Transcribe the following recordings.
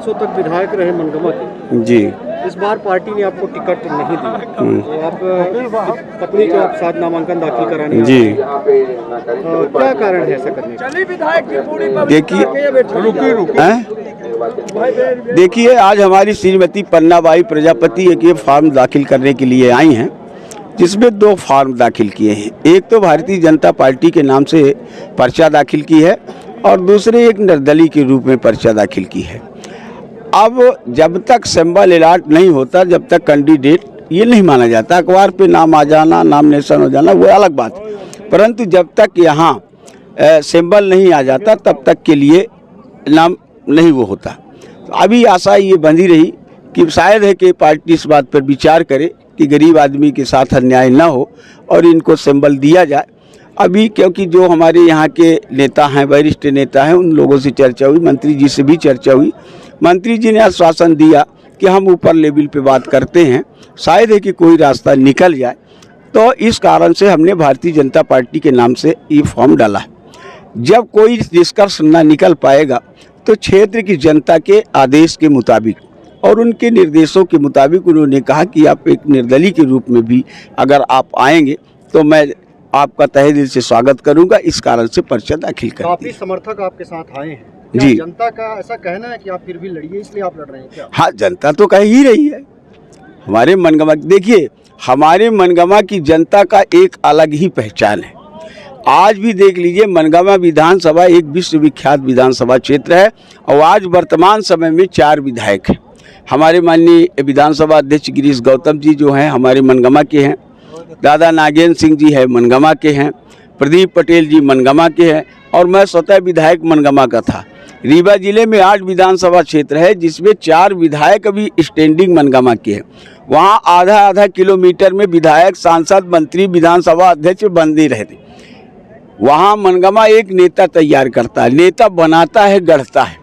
वर्षों तक विधायक रहे मनगमा के। जी। इस बार पार्टी ने आपको टिकट नहीं दी, तो आप पत्नी को आप साथ नामांकन दाखिल कराने जी। क्या कारण है ऐसा करने का? देखिए आज हमारी श्रीमती पन्नाबाई प्रजापति एक ये फॉर्म दाखिल करने के लिए आई हैं, जिसमें 2 फॉर्म दाखिल किए हैं। एक तो भारतीय जनता पार्टी के नाम से पर्चा दाखिल की है और दूसरे एक निर्दलीय के रूप में पर्चा दाखिल की है। अब जब तक सिंबल अलॉट नहीं होता, जब तक कैंडिडेट ये नहीं माना जाता। अखबार पे नाम आ जाना, नॉमिनेशन हो जाना वो अलग बात है, परंतु जब तक यहाँ सिंबल नहीं आ जाता तब तक के लिए नाम नहीं वो होता। तो अभी आशा ये बंधी रही कि शायद है कि पार्टी इस बात पर विचार करे कि गरीब आदमी के साथ अन्याय ना हो और इनको सिंबल दिया जाए। अभी क्योंकि जो हमारे यहाँ के नेता हैं, वरिष्ठ नेता हैं, उन लोगों से चर्चा हुई, मंत्री जी से भी चर्चा हुई। मंत्री जी ने आश्वासन दिया कि हम ऊपर लेवल पे बात करते हैं, शायद है कि कोई रास्ता निकल जाए। तो इस कारण से हमने भारतीय जनता पार्टी के नाम से ये फॉर्म डाला है। जब कोई निष्कर्ष न निकल पाएगा तो क्षेत्र की जनता के आदेश के मुताबिक और उनके निर्देशों के मुताबिक उन्होंने कहा कि आप एक निर्दलीय के रूप में भी अगर आप आएंगे तो मैं आपका तहे दिल से स्वागत करूंगा। इस कारण से पर्चा दाखिल कर दिया। काफी समर्थक आपके साथ आए हैं जी। जनता का ऐसा कहना है कि आप फिर भी लड़िए, इसलिए आप लड़ रहे हैं क्या? हाँ, जनता तो कह ही रही है। हमारे मनगमा, देखिए हमारे मनगमा की जनता का एक अलग ही पहचान है। आज भी देख लीजिए, मनगमा विधानसभा एक विश्वविख्यात विधानसभा क्षेत्र है और आज वर्तमान समय में 4 विधायक हैं। हमारे माननीय विधानसभा अध्यक्ष गिरीश गौतम जी जो हैं हमारे मनगमा के हैं, दादा नागेंद्र सिंह जी है मनगमा के हैं, प्रदीप पटेल जी मनगमा के हैं और मैं स्वतः विधायक मनगमा का था। रीवा जिले में 8 विधानसभा क्षेत्र है जिसमें 4 विधायक अभी स्टैंडिंग मनगमा के हैं। वहाँ आधा किलोमीटर में विधायक, सांसद, मंत्री, विधानसभा अध्यक्ष बंदे रहते। वहाँ मनगमा एक नेता तैयार करता है, नेता बनाता है, गढ़ता है।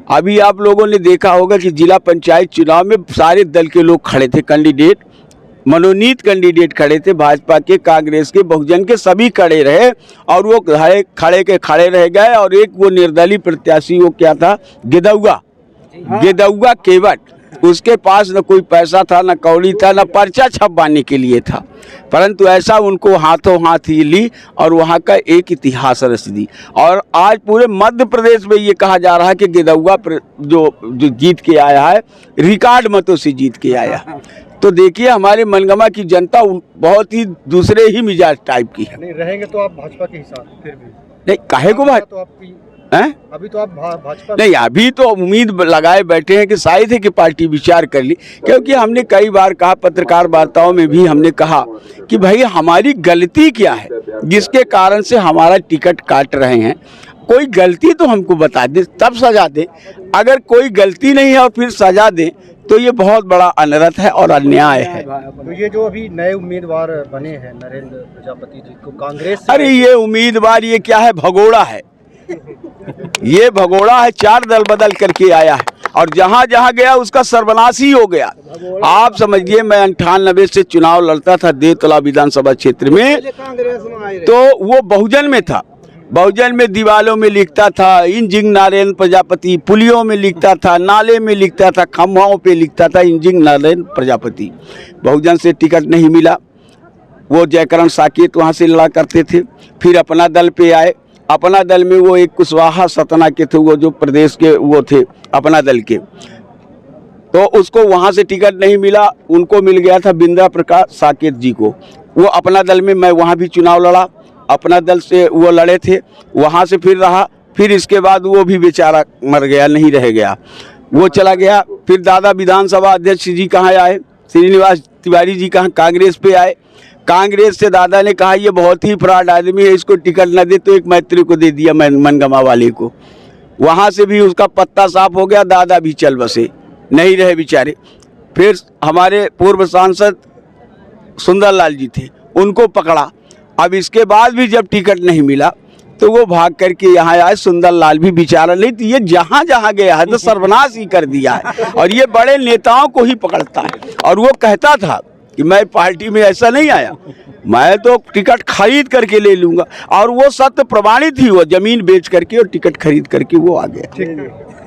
अभी आप लोगों ने देखा होगा कि जिला पंचायत चुनाव में सारे दल के लोग खड़े थे, कैंडिडेट, मनोनीत कैंडिडेट खड़े थे, भाजपा के, कांग्रेस के, बहुजन के, सभी खड़े रहे और वो खड़े रह गए। और एक वो निर्दलीय प्रत्याशी, वो क्या था, गेदौआ केवट, उसके पास न कोई पैसा था, न कौड़ी था, न पर्चा छपवाने के लिए था, परंतु ऐसा उनको हाथों हाथ ही ली और वहाँ का एक इतिहास रच दी। और आज पूरे मध्य प्रदेश में ये कहा जा रहा है कि गेदौआ जो जीत के आया है, रिकॉर्ड मतों से जीत के आया। तो देखिए हमारे मनगमा की जनता बहुत ही दूसरे ही मिजाज टाइप की है। नहीं रहेंगे तो आप भाजपा के हिसाब फिर भी नहीं, काहे को बात तो आपकी हैं? अभी तो आप भाजपा नहीं, अभी तो उम्मीद लगाए बैठे हैं कि शायद है कि पार्टी विचार कर ली, क्योंकि हमने कई बार कहा, पत्रकार वार्ताओं में भी हमने कहा कि भाई हमारी गलती क्या है जिसके कारण से हमारा टिकट काट रहे हैं। कोई गलती तो हमको बता दे तब सजा दे। अगर कोई गलती नहीं है और फिर सजा दे तो ये बहुत बड़ा अनर्थ है और अन्याय है। तो ये जो अभी नए उम्मीदवार बने हैं नरेंद्र प्रजापति जी को कांग्रेस, अरे ये उम्मीदवार ये क्या है, भगोड़ा है। ये भगोड़ा है, 4 दल बदल करके आया है और जहाँ जहाँ गया उसका सर्वनाश ही हो गया। आप समझिए, मैं 98 से चुनाव लड़ता था देवतला विधानसभा क्षेत्र में, तो वो बहुजन में था। बहुजन में दीवालों में लिखता था इंजिंग नारायण प्रजापति, पुलियों में लिखता था, नाले में लिखता था, खम्भाओं पे लिखता था इंजिंग नारायण प्रजापति। बहुजन से टिकट नहीं मिला, वो जयकरण साकेत वहाँ से लड़ा करते थे। फिर अपना दल पे आए, अपना दल में वो एक कुशवाहा सतना के थे, वो जो प्रदेश के वो थे अपना दल के, तो उसको वहाँ से टिकट नहीं मिला। उनको मिल गया था बिंद्रा प्रकाश साकेत जी को, वो अपना दल में, मैं वहाँ भी चुनाव लड़ा, अपना दल से वो लड़े थे, वहाँ से फिर रहा। फिर इसके बाद वो भी बेचारा मर गया, नहीं रह गया, वो चला गया। फिर दादा विधानसभा अध्यक्ष जी कहाँ आए, श्रीनिवास तिवारी जी कहाँ, कांग्रेस पे आए। कांग्रेस से दादा ने कहा ये बहुत ही फ्रॉड आदमी है, इसको टिकट न दे, तो एक मैत्री को दे दिया मनगमा वाले को। वहाँ से भी उसका पत्ता साफ हो गया, दादा भी चल बसे, नहीं रहे बेचारे। फिर हमारे पूर्व सांसद सुंदरलाल जी थे, उनको पकड़ा। अब इसके बाद भी जब टिकट नहीं मिला तो वो भाग करके यहाँ आए। सुंदरलाल भी बेचारा, नहीं तो ये जहाँ जहाँ गया है तो सर्वनाश ही कर दिया है और ये बड़े नेताओं को ही पकड़ता है। और वो कहता था कि मैं पार्टी में ऐसा नहीं आया, मैं तो टिकट खरीद करके ले लूँगा, और वो सत्य प्रमाणित ही, वो जमीन बेच करके और टिकट खरीद करके वो आ गया।